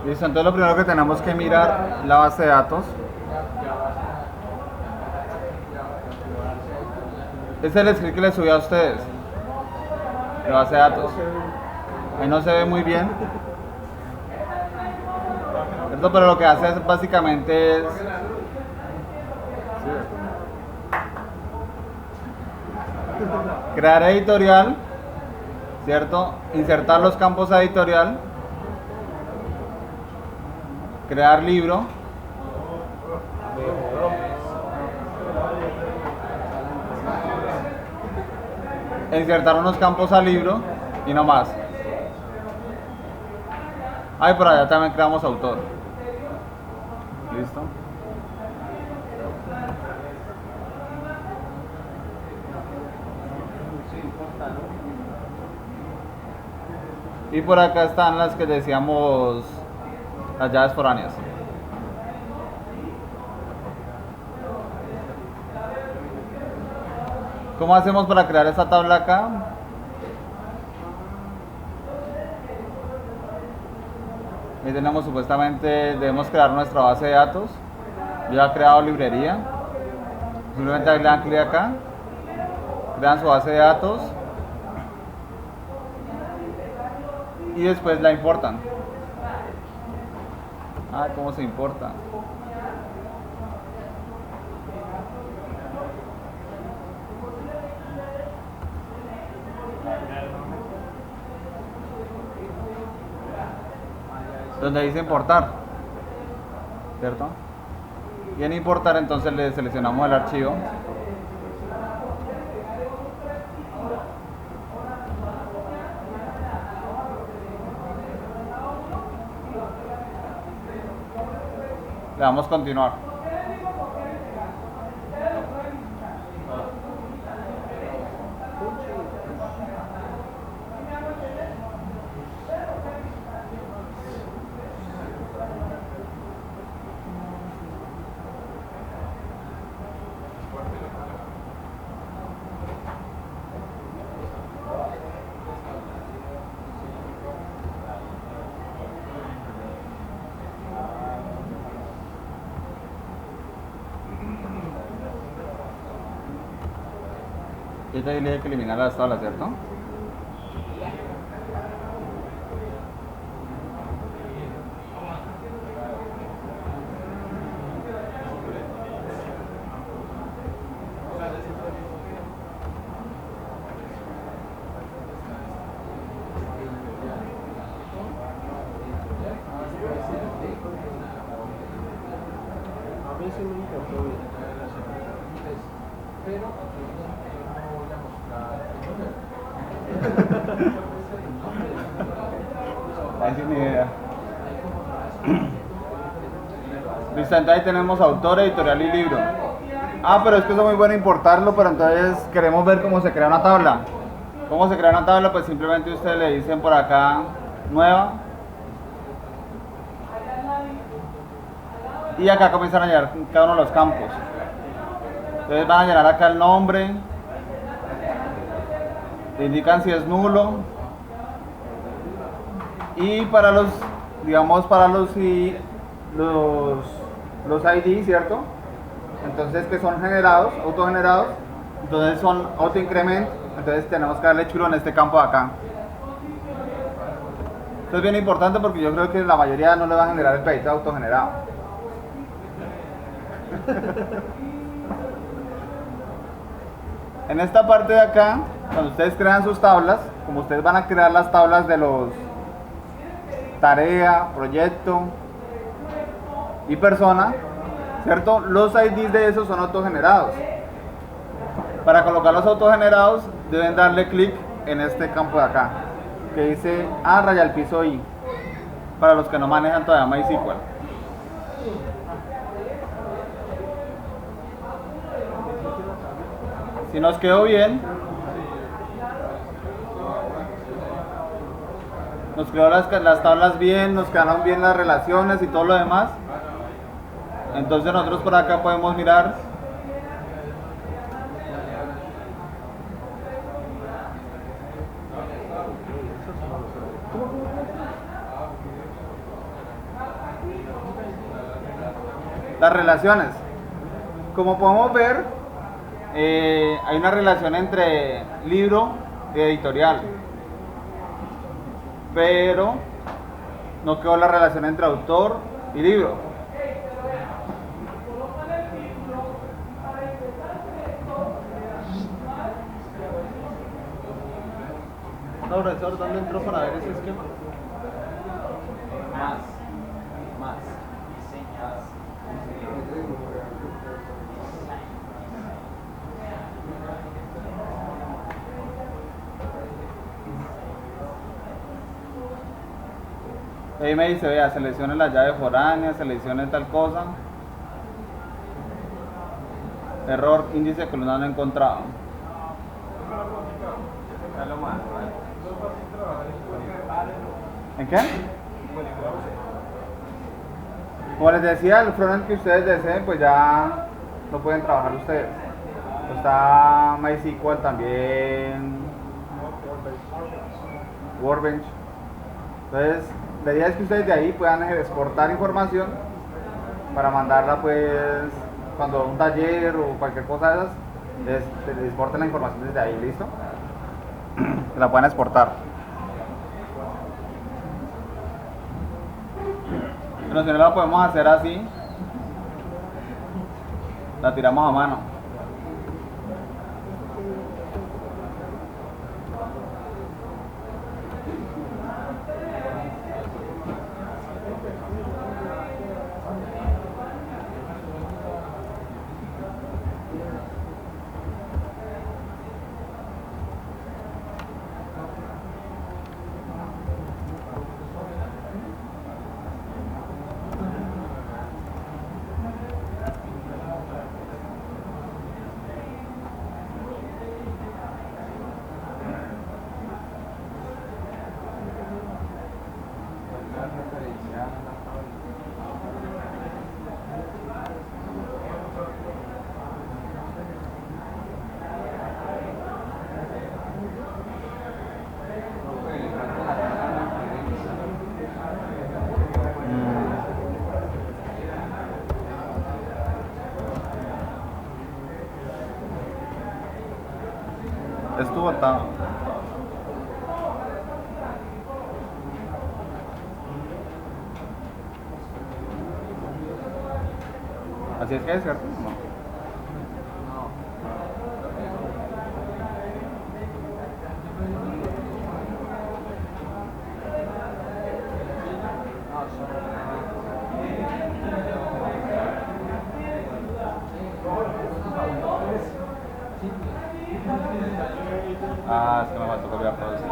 Listo, entonces lo primero que tenemos que mirar la base de datos. Es el script que les subí a ustedes. La base de datos. Ahí no se ve muy bien. ¿Cierto? Pero lo que hace es básicamente es crear editorial, ¿cierto? Insertar los campos a editorial, crear libro, insertar unos campos al libro y no más. Ahí por allá también creamos autor. ¿Listo? Y por acá están las que decíamos, las llaves foráneas. ¿Cómo hacemos para crear esta tabla acá? Ahí tenemos supuestamente, debemos crear nuestra base de datos. Yo ya he creado librería. Simplemente le dan clic acá, crean su base de datos y después la importan. ¿Cómo se importa? Donde dice importar, ¿cierto? Y en importar entonces le seleccionamos el archivo. Le damos continuar. Y te dije que eliminar las tablas, ¿cierto? A mí sí me importó bien. Pero Ahí sí ni idea. Listo, entonces ahí tenemos autor, editorial y libro. Pero es que eso es muy bueno importarlo, pero entonces queremos ver cómo se crea una tabla. ¿Cómo se crea una tabla? Pues simplemente ustedes le dicen por acá, nueva. Y acá comienzan a llenar cada uno de los campos. Entonces van a llenar acá el nombre. Le indican si es nulo. Y para los, digamos, para los ID, ¿cierto? Entonces que son generados, autogenerados, entonces son autoincrement, entonces tenemos que darle chulo en este campo de acá. Esto es bien importante porque yo creo que la mayoría no le va a generar el pedacito autogenerado. En esta parte de acá, cuando ustedes crean sus tablas, como ustedes van a crear las tablas de los tarea, proyecto y persona, ¿cierto? Los IDs de esos son autogenerados. Para colocar los autogenerados deben darle clic en este campo de acá que dice raya al piso I, para los que no manejan todavía MySQL. Si nos quedó bien, nos quedó las tablas bien, nos quedaron bien las relaciones y todo lo demás. Entonces nosotros por acá podemos mirar Las relaciones. Como podemos ver, hay una relación entre libro y editorial, pero no quedó la relación entre autor y libro. No, profesor, ¿dónde entró para ver ese esquema? Más. Ahí me dice, vea, seleccione la llave foránea, seleccione tal cosa. Error, índice de columna no encontrado. ¿En qué? Como les decía, el frontend que ustedes deseen, pues ya lo pueden trabajar ustedes. Está MySQL también, Workbench. Entonces, la idea es que ustedes de ahí puedan exportar información para mandarla, pues, cuando un taller o cualquier cosa de esas, les exporten la información desde ahí, ¿listo? Que la puedan exportar. Pero si no la podemos hacer así, la tiramos a mano. Estuvo atado. Así es que es, ¿cierto? No. Ah, es que me faltó copiar todo eso.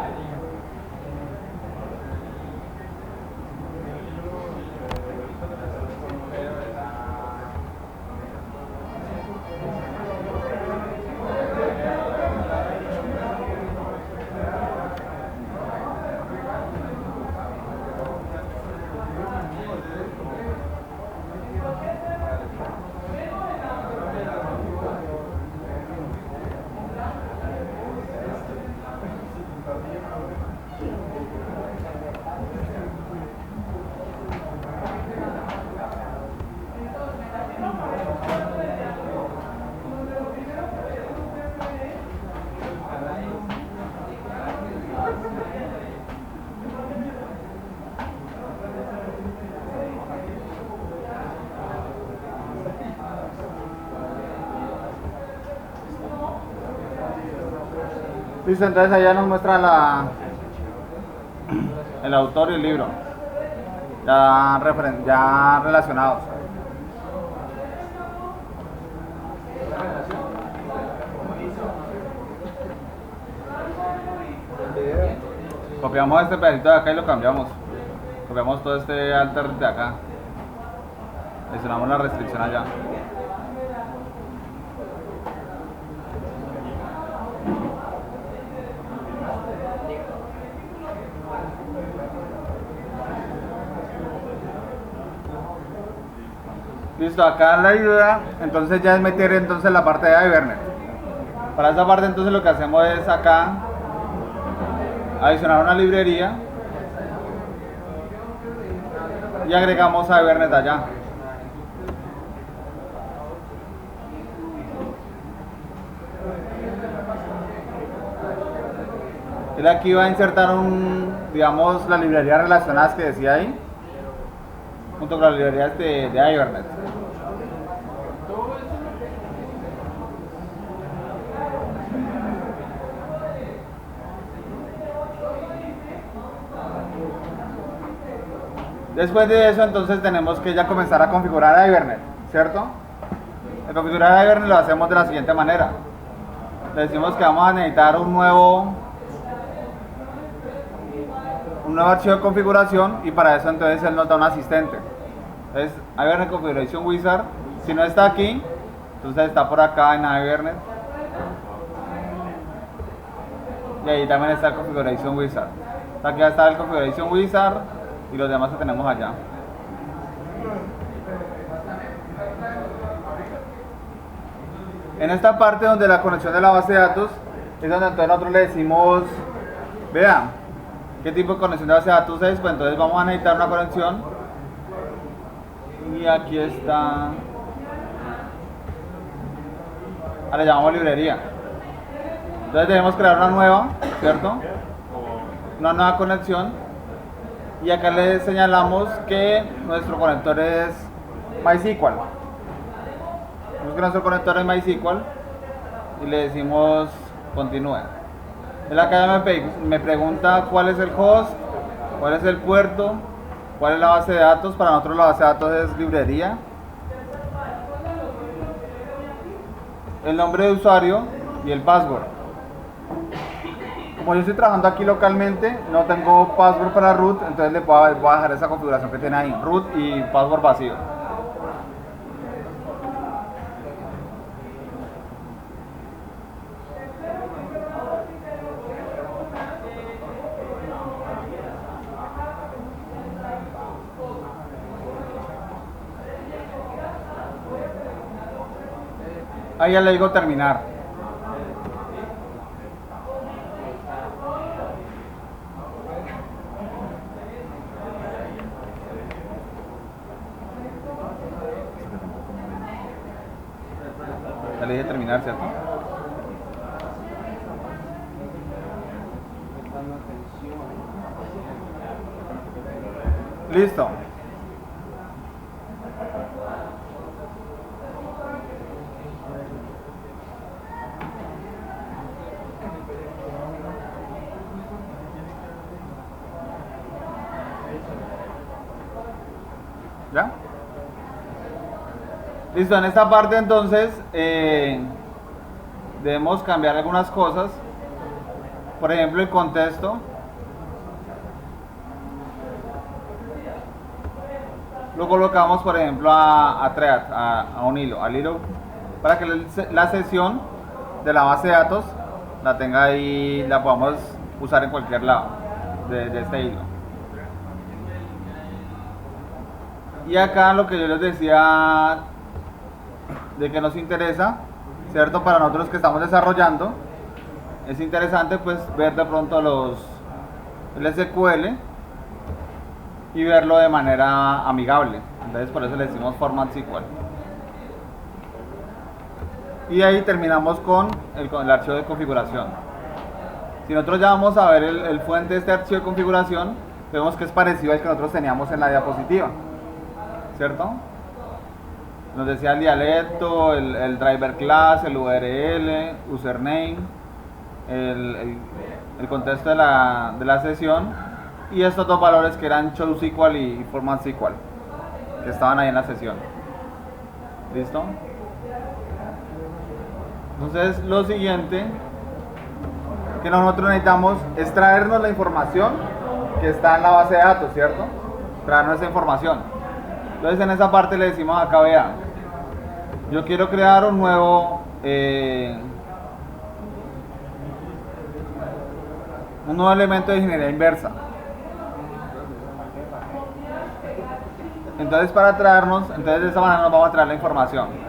Listo, entonces allá nos muestra el autor y el libro ya relacionados. Copiamos este pedacito de acá y lo cambiamos. Copiamos todo este alter de acá. Adicionamos la restricción allá. Listo, acá la ayuda, entonces ya es meter entonces la parte de Hibernate. Para esa parte entonces lo que hacemos es acá adicionar una librería y agregamos a Hibernate allá. Él aquí va a insertar digamos, las librerías relacionadas que decía ahí, junto con las librerías de Hibernate. Después de eso, entonces tenemos que ya comenzar a configurar Hibernate, ¿cierto? El configurar Hibernate lo hacemos de la siguiente manera. Le decimos que vamos a necesitar un nuevo archivo de configuración, y para eso entonces él nos da un asistente. Entonces, Hibernate Configuration Wizard, si no está aquí, entonces está por acá en Hibernate. Y ahí también está el Configuration Wizard. Aquí está el Configuration Wizard y los demás que tenemos allá. En esta parte donde la conexión de la base de datos es donde entonces nosotros le decimos, vean, ¿qué tipo de conexión de base de datos es? Pues entonces vamos a necesitar una conexión. Y aquí está. Le llamamos librería. Entonces debemos crear una nueva, ¿cierto? Una nueva conexión. Y acá le señalamos que nuestro conector es MySQL. Que nuestro conector es MySQL y le decimos continúe. Él acá me pregunta cuál es el host, cuál es el puerto, cuál es la base de datos. Para nosotros la base de datos es librería, el nombre de usuario y el password. Como yo estoy trabajando aquí localmente, no tengo password para root, entonces le voy a dejar esa configuración que tiene ahí, root y password vacío. Ahí ya le digo terminar. Ya le dije terminar, ¿cierto? Listo. ¿Ya? Listo, en esta parte entonces debemos cambiar algunas cosas. Por ejemplo, el contexto. Lo colocamos, por ejemplo, a thread, a un hilo, al hilo, para que la sesión de la base de datos la tenga ahí, la podamos usar en cualquier lado de este hilo. Y acá lo que yo les decía de que nos interesa, ¿cierto? Para nosotros que estamos desarrollando, es interesante pues ver de pronto el SQL y verlo de manera amigable. Entonces por eso le decimos Format SQL. Y ahí terminamos con el archivo de configuración. Si nosotros ya vamos a ver el fuente de este archivo de configuración, vemos que es parecido al que nosotros teníamos en la diapositiva, ¿cierto? Nos decía el dialecto, el driver class, el URL, username, el contexto de la sesión, y estos dos valores que eran showSQL y format SQL, que estaban ahí en la sesión. ¿Listo? Entonces lo siguiente que nosotros necesitamos es traernos la información que está en la base de datos, ¿cierto? Traernos esa información. Entonces en esa parte le decimos acá, vea, yo quiero crear un nuevo elemento de ingeniería inversa. Entonces para traernos, entonces de esa manera nos vamos a traer la información.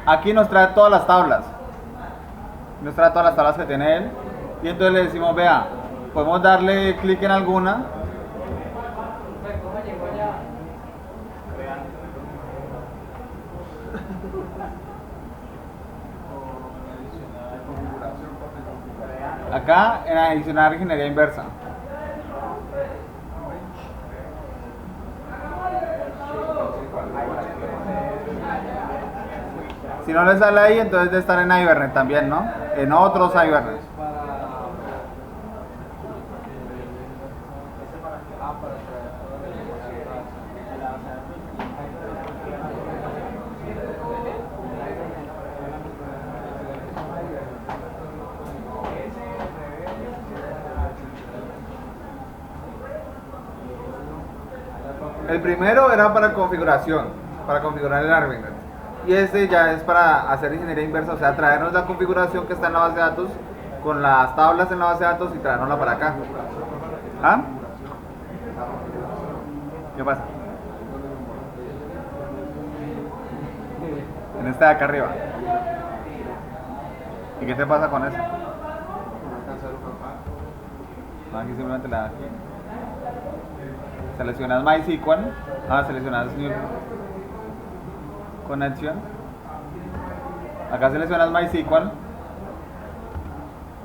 Aquí nos trae todas las tablas. Nos trae todas las tablas que tiene él. Y entonces le decimos, vea, podemos darle clic en alguna. Acá en adicionar ingeniería inversa. Si no le sale ahí, entonces debe estar en Ibernet también, ¿no? En otros Ibernet. El primero era para configuración, para configurar el Ibernet. Y este ya es para hacer ingeniería inversa, o sea, traernos la configuración que está en la base de datos con las tablas en la base de datos y traernosla para acá. ¿Ah? ¿Qué pasa? En esta de acá arriba. ¿Y qué te pasa con eso? No, aquí simplemente le das aquí. Seleccionas MySQL. Seleccionas New Connection. Acá seleccionas MySQL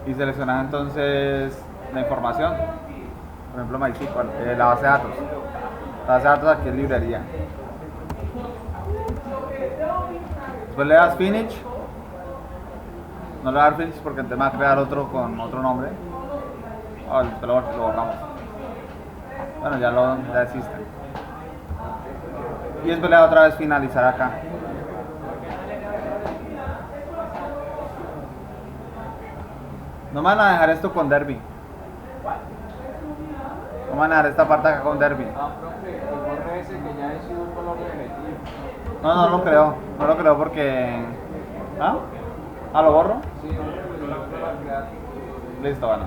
y seleccionas entonces la información. Por ejemplo, MySQL, la base de datos. La base de datos aquí es librería. Después le das Finish. No le das Finish porque te va a crear otro con otro nombre. Después lo borramos. Bueno, ya existe. Y después le da otra vez finalizar acá. No me van a dejar esto con Derby. No me van a dejar esta parte acá con Derby. No, no lo creo. No lo creo porque... ¿Lo borro? Sí, listo, bueno.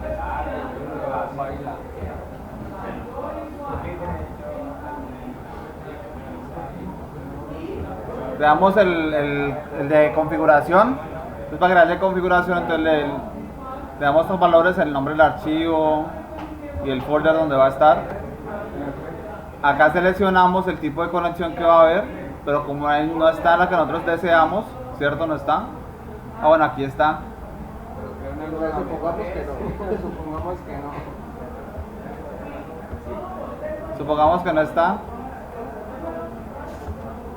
Le damos el de configuración. Entonces, para crearle configuración, entonces le damos estos valores, el nombre del archivo y el folder donde va a estar. Acá seleccionamos el tipo de conexión que va a haber, pero como ahí no está la que nosotros deseamos, ¿cierto? No está. Bueno, aquí está. Supongamos que no está.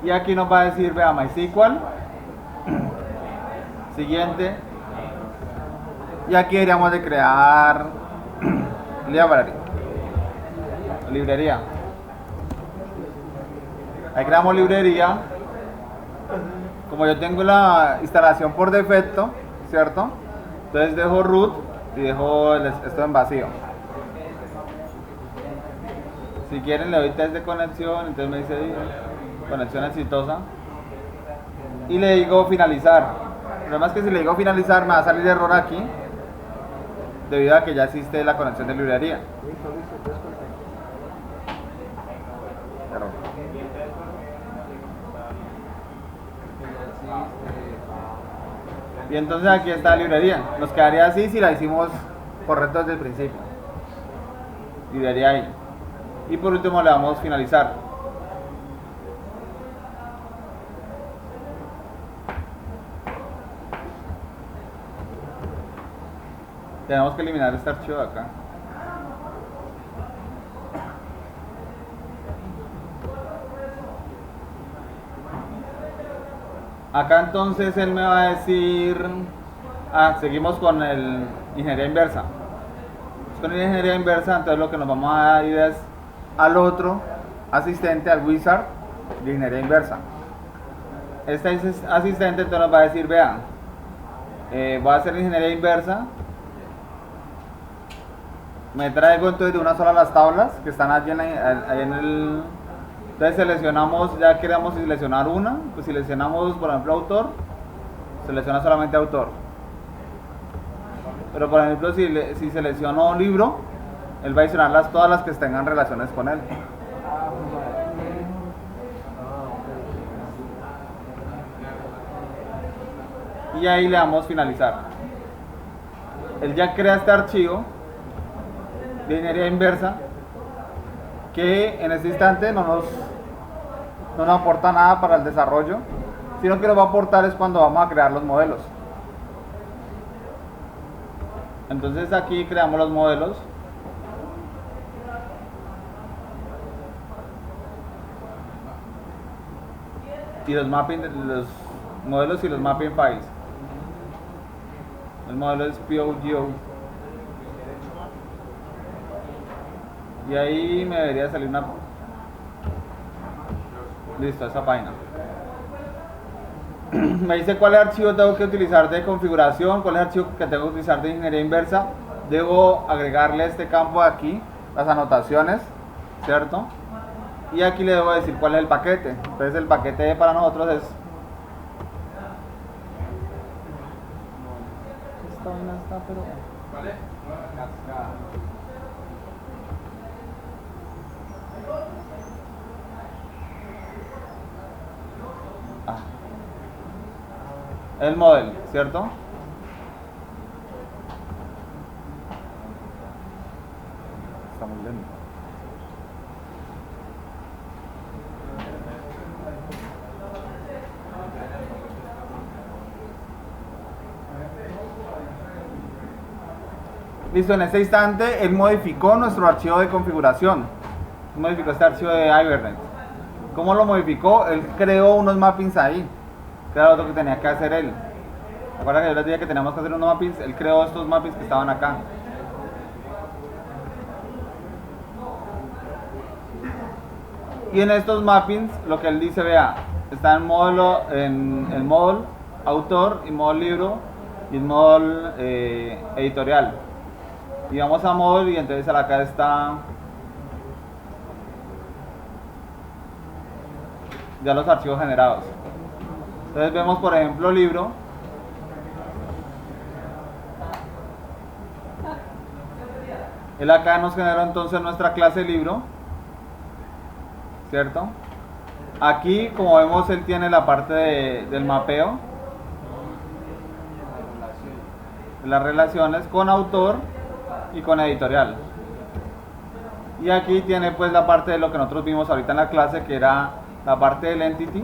Y aquí nos va a decir, vea, MySQL. Siguiente. Y aquí deberíamos de crear librería. Ahí creamos librería. Como yo tengo la instalación por defecto, ¿cierto? Entonces dejo root y dejo esto en vacío. Si quieren le doy test de conexión, entonces me dice conexión exitosa. Y le digo finalizar. El problema es que si le digo finalizar me va a salir error aquí, debido a que ya existe la conexión de librería. Error. Y entonces aquí está la librería. Nos quedaría así si la hicimos correcto desde el principio. Librería ahí. Y por último le damos finalizar. Tenemos que eliminar este archivo de acá. Acá entonces él me va a decir, seguimos con el ingeniería inversa. Con la ingeniería inversa, entonces lo que nos vamos a ir es al otro asistente, al wizard de ingeniería inversa. Este asistente entonces nos va a decir, vean, voy a hacer ingeniería inversa. Me traigo entonces de una sola las tablas que están allí en el... Entonces seleccionamos, ya queremos seleccionar una, pues seleccionamos por ejemplo autor, selecciona solamente autor. Pero por ejemplo si selecciono libro, él va a adicionar todas las que tengan relaciones con él. Y ahí le damos finalizar. Él ya crea este archivo de ingeniería inversa que en este instante no nos aporta nada para el desarrollo, sino que lo va a aportar es cuando vamos a crear los modelos. Entonces aquí creamos los modelos. Y los mapping, los modelos y los mapping files. El modelo es POGO. Y ahí me debería salir una... Listo, esa página. Me dice cuál archivo tengo que utilizar de configuración, cuál es el archivo que tengo que utilizar de ingeniería inversa. Debo agregarle este campo de aquí, las anotaciones, ¿cierto? Y aquí le debo decir cuál es el paquete. Entonces el paquete para nosotros es... Esta vaina está, pero... ¿Vale? El modelo, ¿cierto? Está muy lento. Listo, en este instante él modificó nuestro archivo de configuración. Modificó este archivo de Hibernate. ¿Cómo lo modificó? Él creó unos mappings ahí. Que era lo que tenía que hacer él. Recuerda que yo les dije que teníamos que hacer unos mappings. Él creó estos mappings que estaban acá. Y en estos mappings, lo que él dice, vea, está en módulo, en el módulo autor y módulo libro y el módulo editorial. Y vamos a módulo y entonces acá está ya los archivos generados. Entonces vemos, por ejemplo, libro. Él acá nos generó entonces nuestra clase libro, ¿cierto? Aquí, como vemos, él tiene la parte del mapeo, las relaciones con autor y con editorial. Y aquí tiene pues la parte de lo que nosotros vimos ahorita en la clase, que era la parte del entity,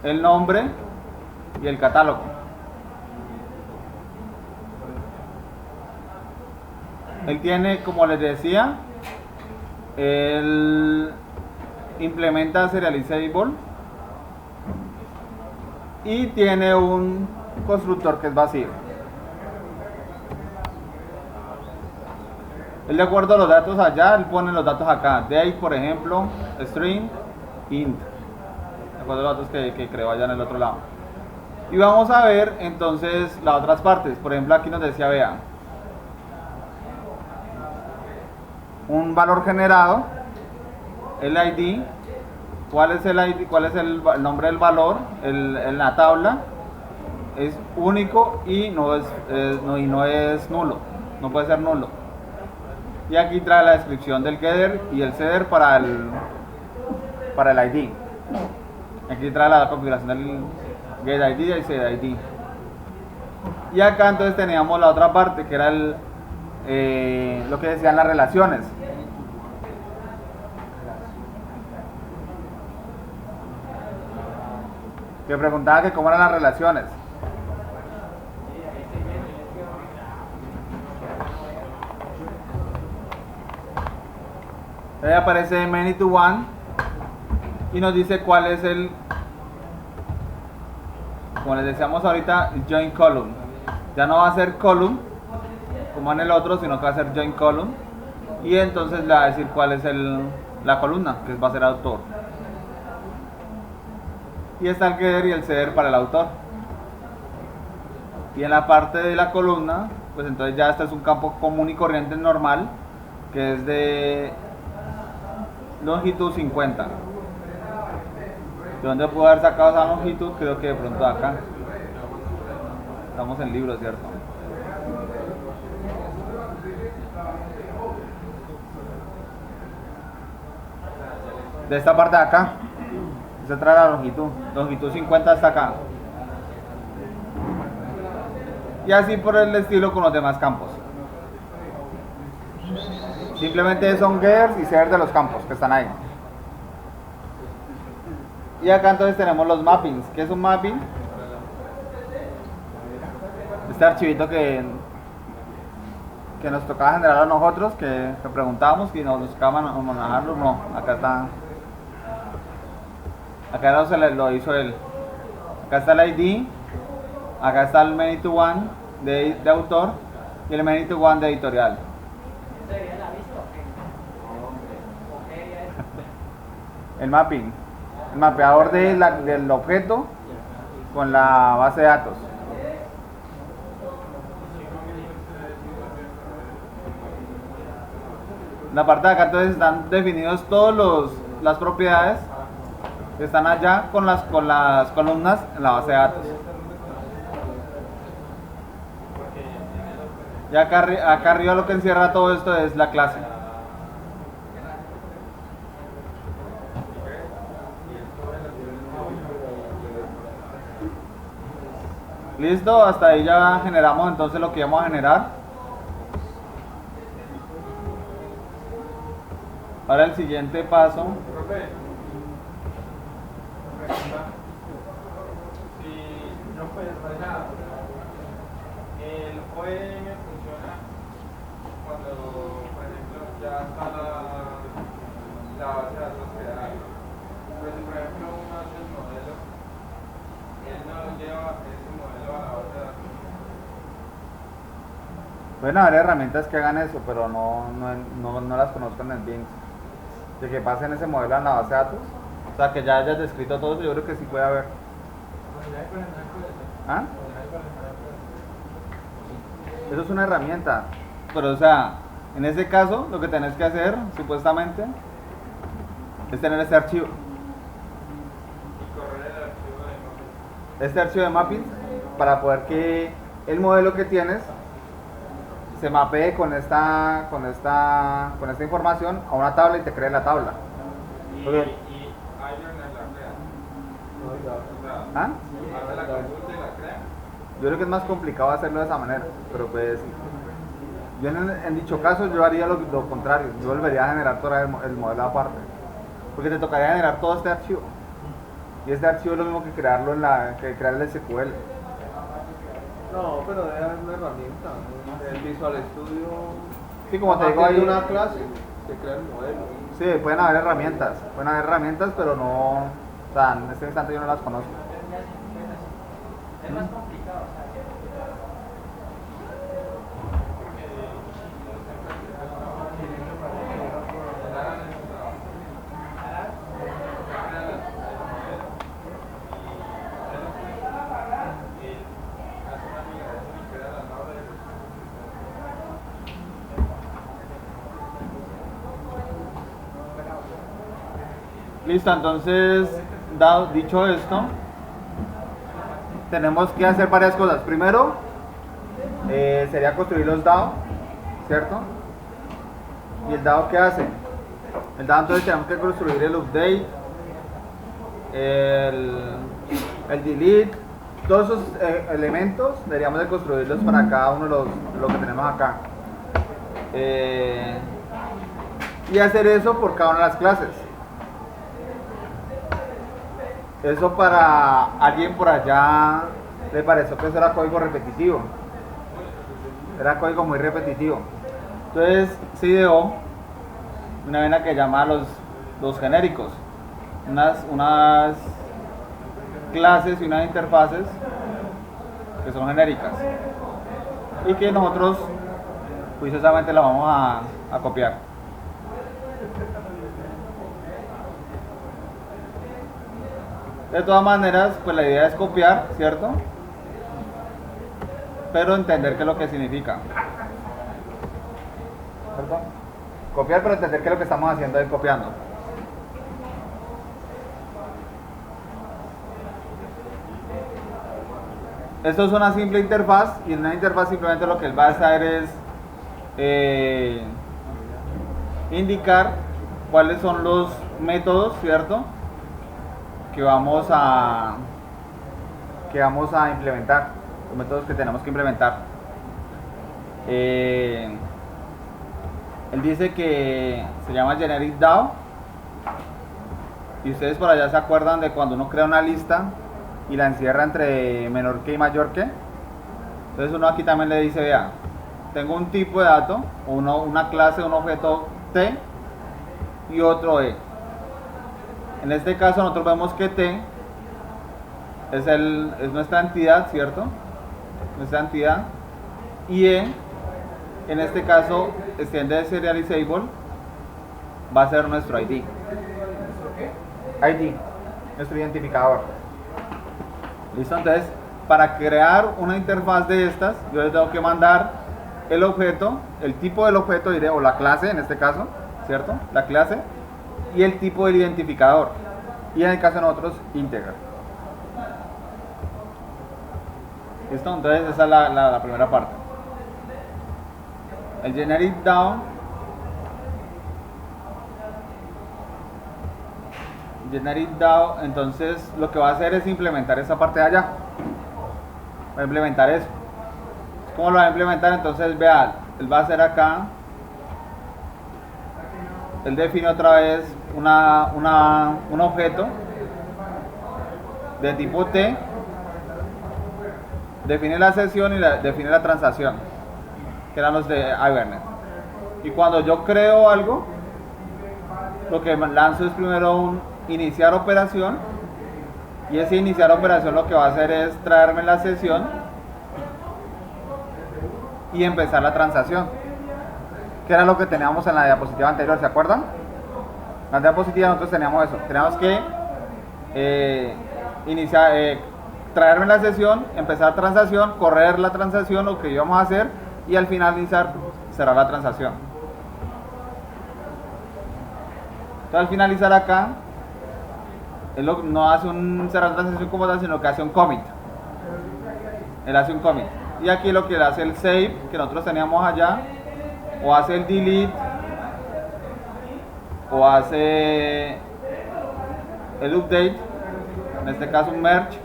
el nombre y el catálogo. Él tiene, como les decía, él implementa serializable y tiene un constructor que es vacío. Él, de acuerdo a los datos allá, él pone los datos acá. Date, por ejemplo, string, int. De acuerdo a los datos que creó allá en el otro lado. Y vamos a ver entonces las otras partes. Por ejemplo, aquí nos decía, vea, un valor generado, el ID, ¿cuál es el ID? ¿Cuál es el nombre del valor? En la tabla es único y no es nulo, no puede ser nulo. Y aquí trae la descripción del getter y el setter para el ID. Aquí trae la configuración del get ID y el set ID. Y acá entonces teníamos la otra parte que era lo que decían las relaciones. Que preguntaba que cómo eran las relaciones. Ahí aparece many to one y nos dice cuál es el, como les decíamos ahorita, join column. Ya no va a ser column como en el otro, sino que va a ser join column, y entonces le va a decir cuál es la columna, que va a ser autor. Y está el getter y el setter para el autor. Y en la parte de la columna, pues entonces ya este es un campo común y corriente normal, que es de longitud 50. ¿De dónde puedo haber sacado esa longitud? Creo que de pronto acá. Estamos en libro, ¿cierto? De esta parte de acá. Se trae la longitud. Longitud 50 hasta acá. Y así por el estilo con los demás campos. Simplemente son getters y setters de los campos que están ahí. Y acá entonces tenemos los mappings. ¿Qué es un mapping? Este archivito que que nos tocaba generar a nosotros, que preguntábamos y nos tocaba manejarlo. No, acá está. Acá no se lo hizo él. Acá está el ID, acá está el many to one de autor y el many to one de editorial. El mapping, el mapeador del objeto con la base de datos. En la parte de acá entonces están definidos todas las propiedades que están allá con las columnas en la base de datos. Y acá arriba lo que encierra todo esto es la clase. Listo, hasta ahí ya generamos entonces lo que íbamos a generar. Ahora el siguiente paso. Si no puedes hacer nada, el OEM funciona cuando, por ejemplo, ya está la base de datos creada. Pero si, por ejemplo, uno hace el modelo, él no lleva ese modelo a la base de datos. Pueden haber herramientas que hagan eso, pero no las conozco en el BINS. De que pasen ese modelo en la base de datos. O sea, que ya hayas descrito todo eso, yo creo que sí puede haber. ¿Ah? Eso es una herramienta. Pero, o sea, en ese caso, lo que tenés que hacer, supuestamente, es tener este archivo. Y correr el archivo de mapping. Este archivo de mapping para poder que el modelo que tienes se mapee con esta información a una tabla y te cree la tabla. Y Okay. Iron la crea. O sea, ¿Ah? hace la consulta y la crea. Yo creo que es más complicado hacerlo de esa manera, pero pues yo en dicho caso yo haría lo contrario, yo volvería a generar todo el modelo aparte, porque te tocaría generar todo este archivo, y este archivo es lo mismo que crearlo que crear el SQL. No, pero debe haber una herramienta. El Visual Studio. Sí, como te a digo partir ahí, de una clase se crea el modelo. sí, pueden haber herramientas, pero no, o sea, en este instante yo no las conozco. Es más complicado, o sea, Listo, entonces, dicho esto, tenemos que hacer varias cosas. Primero, sería construir los DAO, ¿cierto? ¿Y el DAO qué hace? El DAO entonces tenemos que construir el update, el delete, todos esos elementos deberíamos de construirlos para cada uno de lo que tenemos acá. Y hacer eso por cada una de las clases. Eso para alguien por allá le pareció que eso era código repetitivo. Era código muy repetitivo. Entonces se ideó una vaina que llama los genéricos. Unas clases y unas interfaces que son genéricas. Y que nosotros juiciosamente las vamos a copiar. De todas maneras, pues la idea es copiar, ¿cierto? Pero entender qué es lo que significa. ¿Cierto? Copiar, pero entender qué es lo que estamos haciendo ahí copiando. Esto es una simple interfaz, y en una interfaz simplemente lo que él va a hacer es indicar cuáles son los métodos, ¿cierto? Que vamos a implementar, los métodos que tenemos que implementar. Él dice que se llama Generic DAO, y ustedes por allá se acuerdan de cuando uno crea una lista y la encierra entre menor que y mayor que. Entonces uno aquí también le dice, vea, tengo un tipo de dato, una clase, un objeto T y otro E. En este caso nosotros vemos que T es nuestra entidad, ¿cierto? Nuestra entidad. Y E, en este caso, extended serializable, va a ser nuestro ID. ID, nuestro identificador. ¿Listo? Entonces, para crear una interfaz de estas, yo le tengo que mandar el objeto, el tipo del objeto, diré, o la clase en este caso, ¿cierto? La clase y el tipo del identificador. Y en el caso de nosotros, integer. ¿Listo? Entonces, esa es la primera parte. El generic DAO. Generic DAO, entonces lo que va a hacer es implementar esa parte de allá. Va a implementar eso. ¿Cómo lo va a implementar? Entonces, vea, él va a hacer acá. Él define otra vez un objeto de tipo T. Define la sesión y define la transacción, que eran los de Hibernate. Y cuando yo creo algo, lo que lanzo es primero un iniciar operación, y ese iniciar operación lo que va a hacer es traerme la sesión y empezar la transacción, que era lo que teníamos en la diapositiva anterior, ¿se acuerdan? En la diapositiva nosotros teníamos eso, teníamos que traerme la sesión, empezar transacción, correr la transacción, lo que íbamos a hacer, y al finalizar, cerrar la transacción. Entonces, al finalizar acá, él no hace un cerrar la transacción como tal, sino que hace un commit. Él hace un commit. Y aquí lo que él hace el save, que nosotros teníamos allá, o hace el delete, o hace el update, en este caso un merge,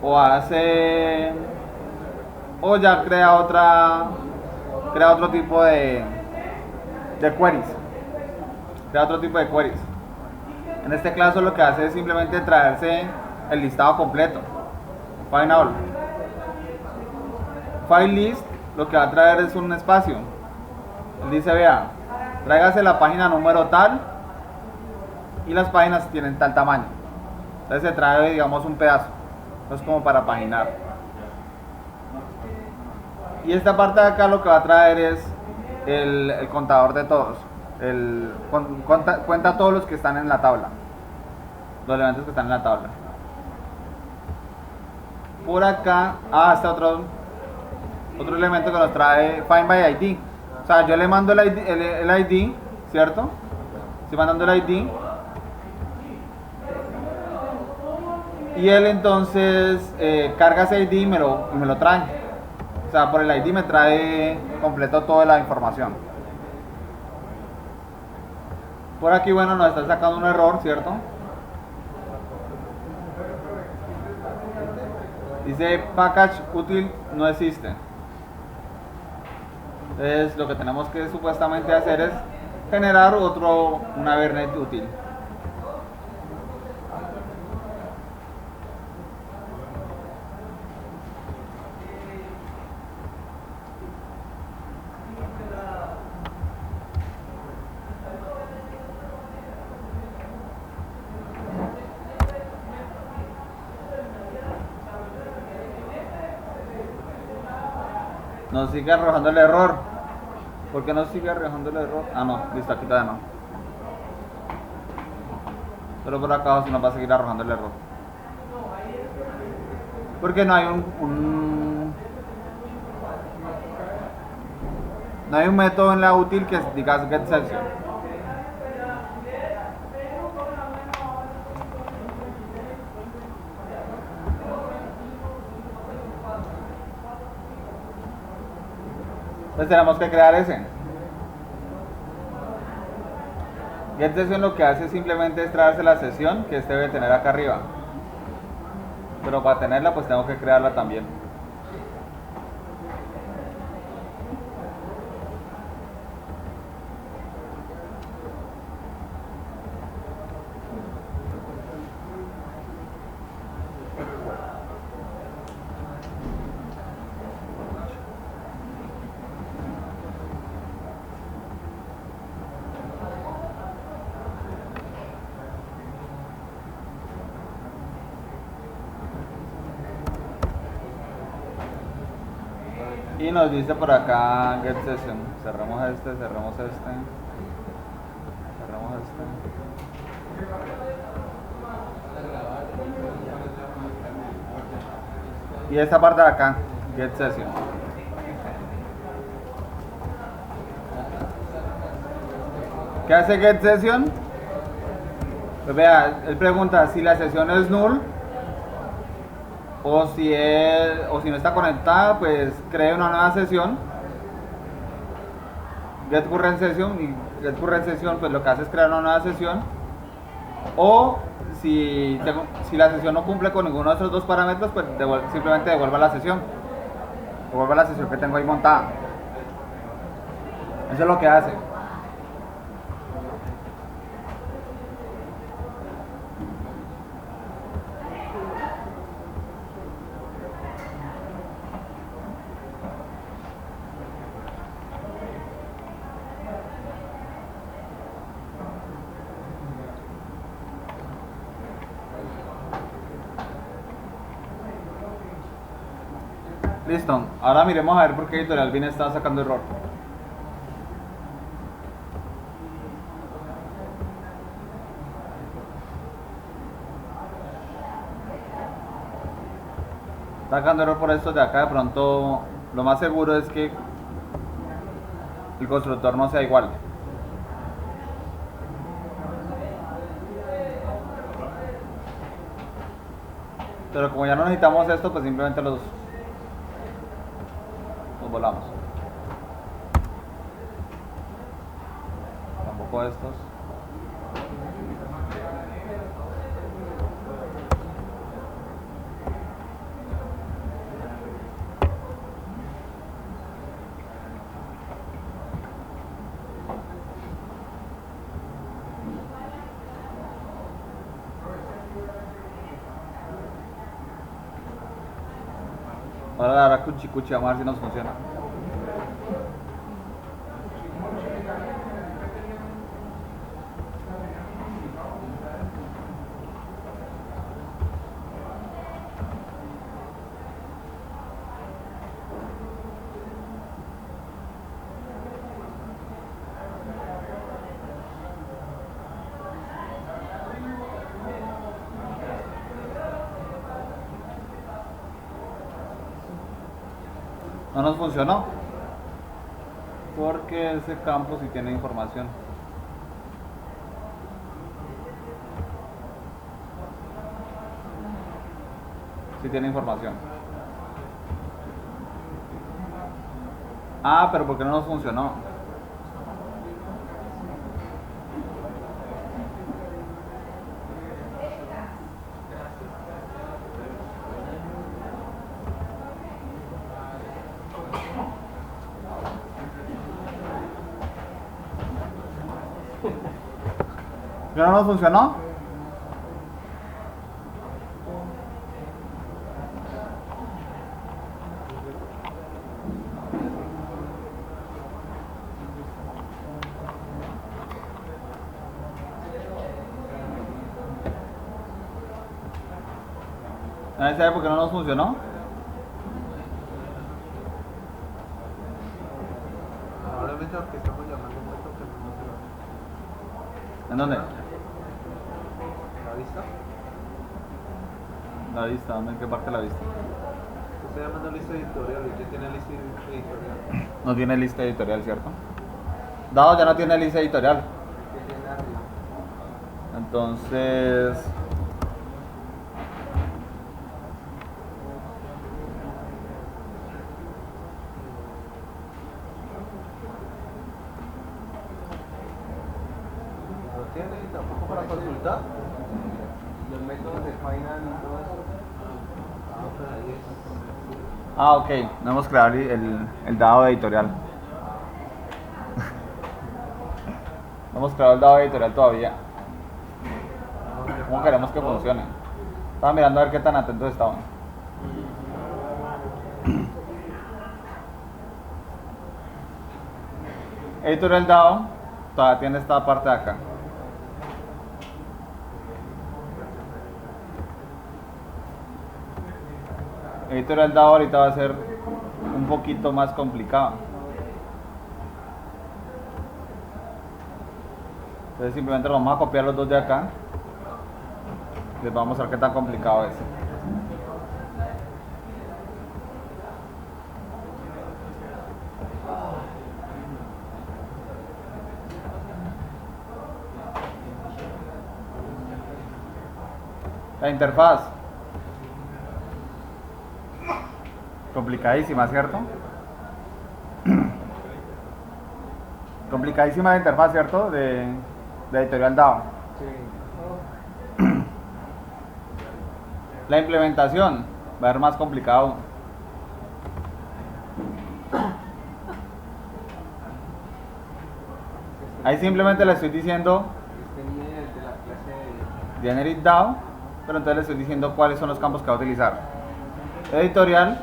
o ya crea otro tipo de queries, crea otro tipo de queries. En este caso lo que hace es simplemente traerse el listado completo, find all. File list lo que va a traer es un espacio. Él dice, vea, tráigase la página número tal y las páginas tienen tal tamaño. Entonces se trae, digamos, un pedazo. Es como para paginar. Y esta parte de acá lo que va a traer es el contador de todos. Cuenta todos los que están en la tabla. Los elementos que están en la tabla. Por acá, está otro elemento que nos trae Find by ID. O sea, yo le mando el ID, ¿cierto? Estoy mandando el ID. Y él entonces carga ese ID y me lo trae. O sea, por el ID me trae completo toda la información. Por aquí, bueno, nos está sacando un error, ¿cierto? Dice package útil no existe. Entonces lo que tenemos que supuestamente hacer es generar una Hibernate útil. Nos sigue arrojando el error. ¿Por qué nos sigue arrojando el error? Ah, no, listo, aquí todavía no. Solo por acá si nos va a seguir arrojando el error. Porque no hay no hay un método en la útil que diga get session. Entonces tenemos que crear ese. Get session lo que hace es simplemente extraerse la sesión que este debe tener acá arriba. Pero para tenerla pues tengo que crearla también. Y nos dice por acá Get Session. Cerramos este, cerramos este. Cerramos este. Y esta parte de acá, Get Session. ¿Qué hace Get Session? Pues vea, él pregunta si la sesión es null o si no está conectada, pues cree una nueva sesión. Get Current Session, y Get Current Session pues lo que hace es crear una nueva sesión. O si la sesión no cumple con ninguno de esos dos parámetros, pues simplemente devuelva la sesión. Devuelva la sesión que tengo ahí montada. Eso es lo que hace. Listo, ahora miremos a ver por qué Editorial Bin está sacando error. Está sacando error por esto de acá. De pronto lo más seguro es que el constructor no sea igual. Pero como ya no necesitamos esto, pues simplemente los volamos. Tampoco estos. Ahora la hará cuchi cuchi, vamos a ver si nos funciona. No nos funcionó porque ese campo sí tiene información. Sí tiene información. Ah, pero ¿por qué no nos funcionó? ¿Ya no nos funcionó? ¿Nadie sabe por qué no nos funcionó? Probablemente porque estamos llamando un puesto que no se va. ¿En dónde? ¿La vista? La vista, ¿dónde? ¿En qué parte de la vista? Estoy llamando lista editorial y usted tiene lista editorial. No tiene lista editorial, ¿cierto? Dado ya no tiene lista editorial. ¿Qué tiene arriba? Entonces... ¿No tiene tampoco para consultar? Los métodos de Final y todo eso. Ah, pero ahí es. Ah, ok. No hemos creado el dado editorial. No hemos creado el dado editorial todavía. ¿Cómo queremos que funcione? Estaba mirando a ver qué tan atentos estaban. Editorial dado todavía tiene esta parte de acá. Editorial dado ahorita va a ser un un poquito más complicado. Entonces simplemente lo vamos a copiar los dos de acá. Les vamos a mostrar qué tan complicado es. La interfaz. Complicadísima, ¿cierto? Complicadísima la interfaz, ¿cierto? De Editorial DAO. Sí. La implementación va a ser más complicado. Ahí simplemente le estoy diciendo Este nivel de la clase Generate DAO, pero entonces le estoy diciendo cuáles son los campos que va a utilizar. Editorial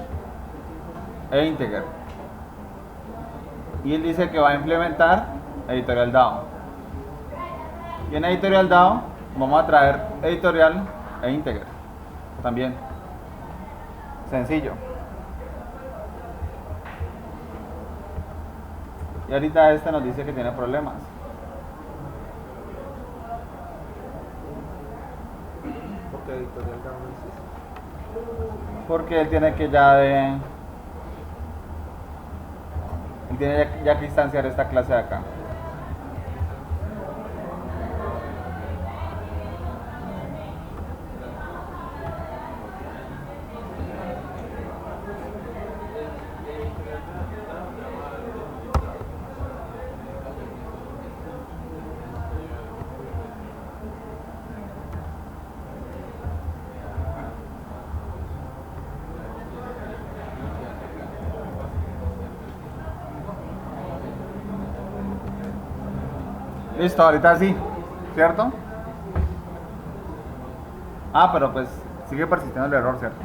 e Integer. Y él dice que va a implementar Editorial DAO. Y en Editorial DAO vamos a traer Editorial e Integer. También. Sencillo. Y ahorita este nos dice que tiene problemas. porque editorial DAO no existe. Porque él tiene que ya él tiene ya que instanciar esta clase de acá. Listo, ahorita sí, ¿cierto? Ah, pero pues sigue persistiendo el error, ¿cierto?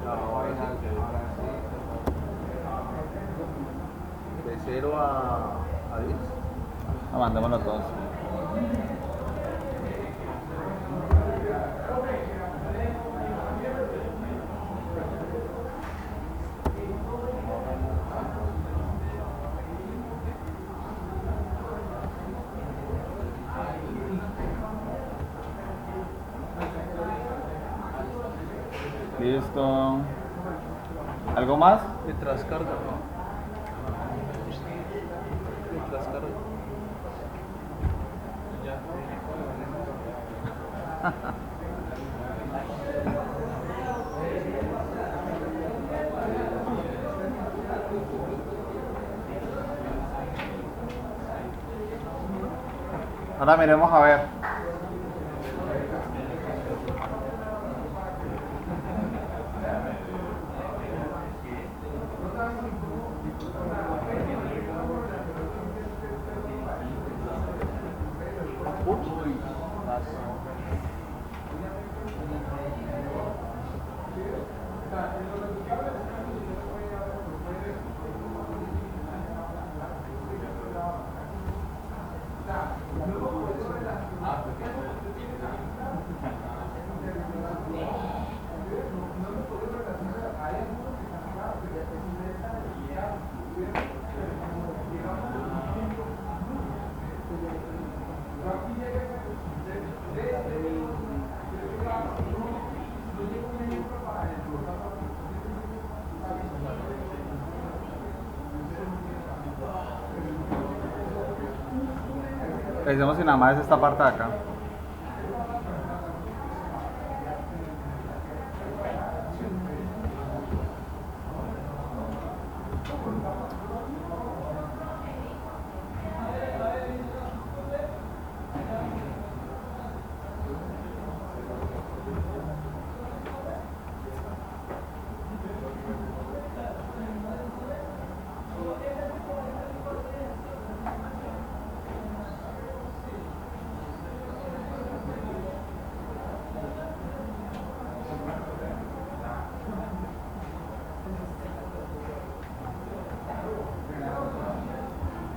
Ahora sí. De 0 a 10. No, mandémoslo todos. Listo. ¿Algo más? Mientras carga. Mientras carga. Ahora miremos a ver. Uy, pasó. Pensemos que nada más es esta parte de acá.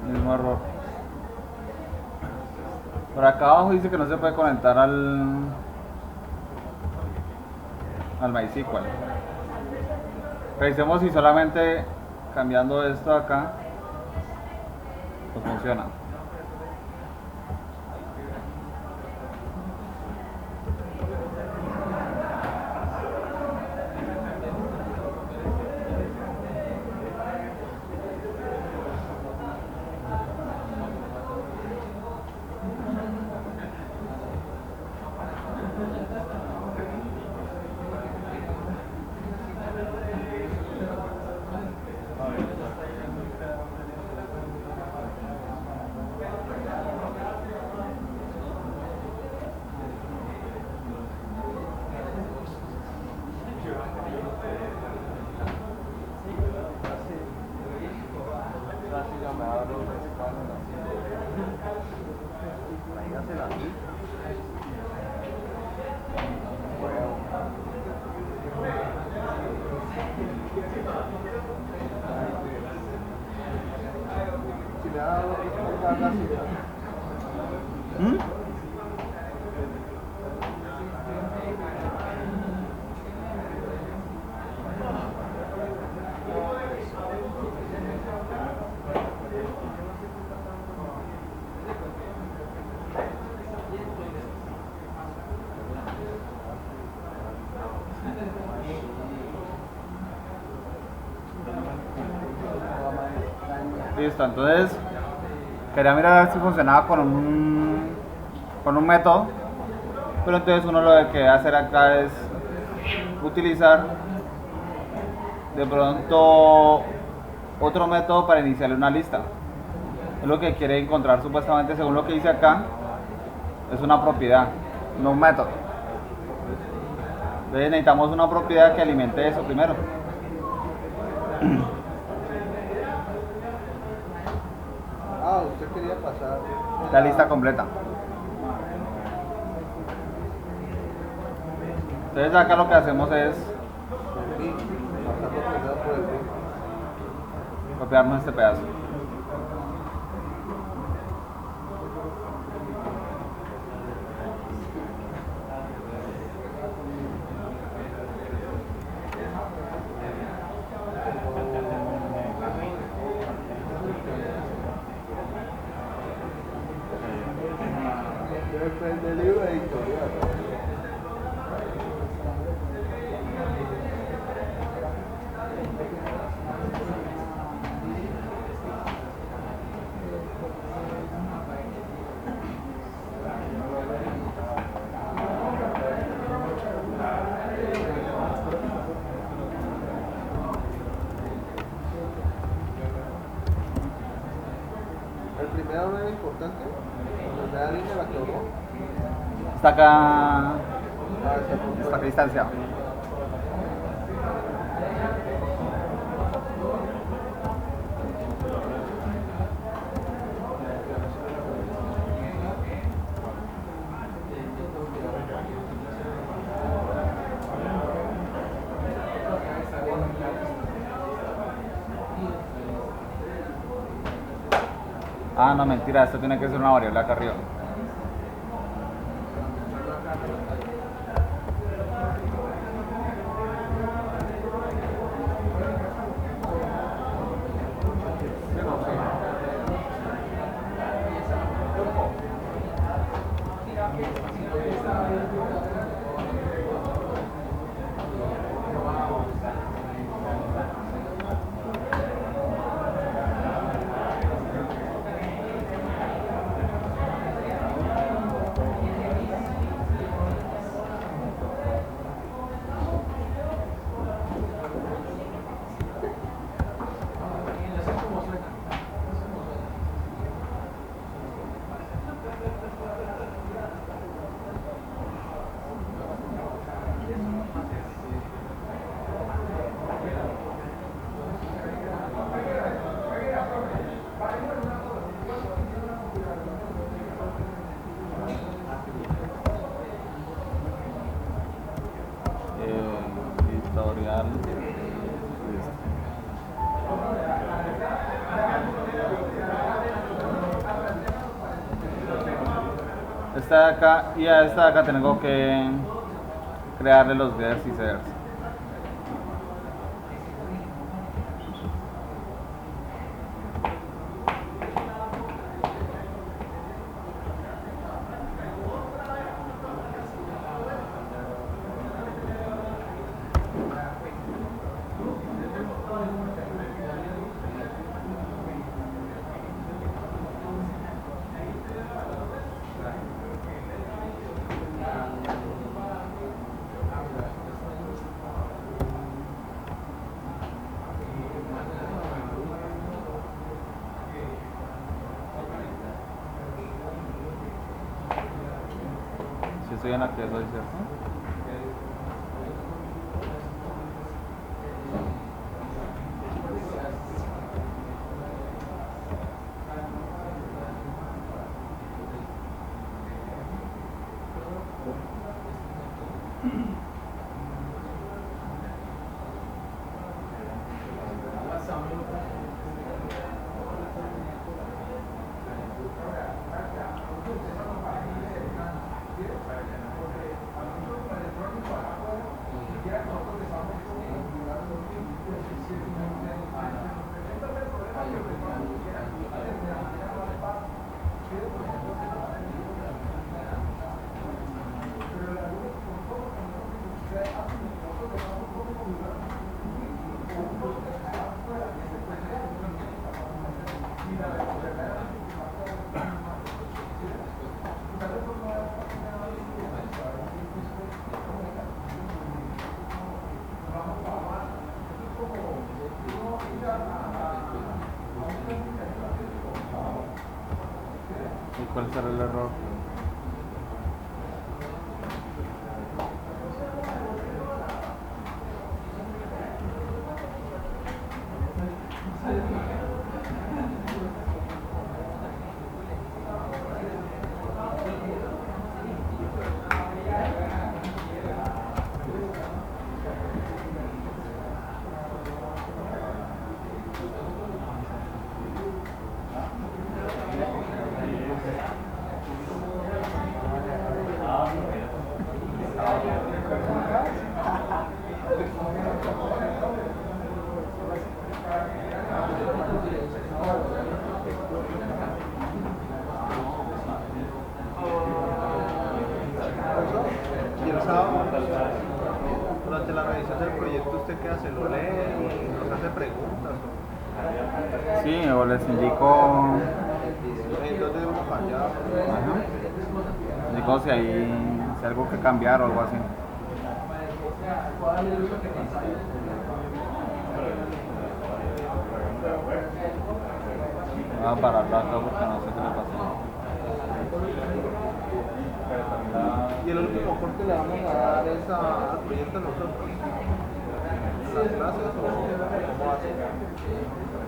Mismo error. Por acá abajo dice que no se puede conectar al MySQL. Revisemos si solamente cambiando esto de acá pues funciona. Casi ya me abro la espalda. Tráigasela así. Huevo. Si me ha dado la silla. ¿Mm? Listo, entonces quería mirar a ver si funcionaba con un método, pero entonces uno lo que debe hacer acá es utilizar de pronto otro método para iniciar una lista. Es lo que quiere encontrar supuestamente, según lo que dice acá, es una propiedad, no un método. Entonces necesitamos una propiedad que alimente eso primero. Ah, usted quería pasar La lista completa. Entonces acá lo que hacemos es y pasarlo primero por el fin. copiarnos este pedazo. Depende del libro editorial. El primero no era importante. La primera línea la que borró. Está acá, Ah, ese punto. está acá distanciado. Ah, no, mentira, esto tiene que ser una variable acá arriba. esta de acá y a esta de acá tengo que crearle los getters y setters. Si estoy en la que soy, ¿cierto? ¿Y cuál será el error? Y el sábado, durante la revisión del proyecto, ¿usted qué hace? ¿Lo lee y nos hace preguntas? Sí, o les indico, ¿Dónde debemos fallar? indico si hay algo que cambiar o algo así. Voy a pararlo acá porque no sé qué le pasó. Y el último corte le vamos a dar es al proyecto nosotros. ¿Las clases o cómo hace?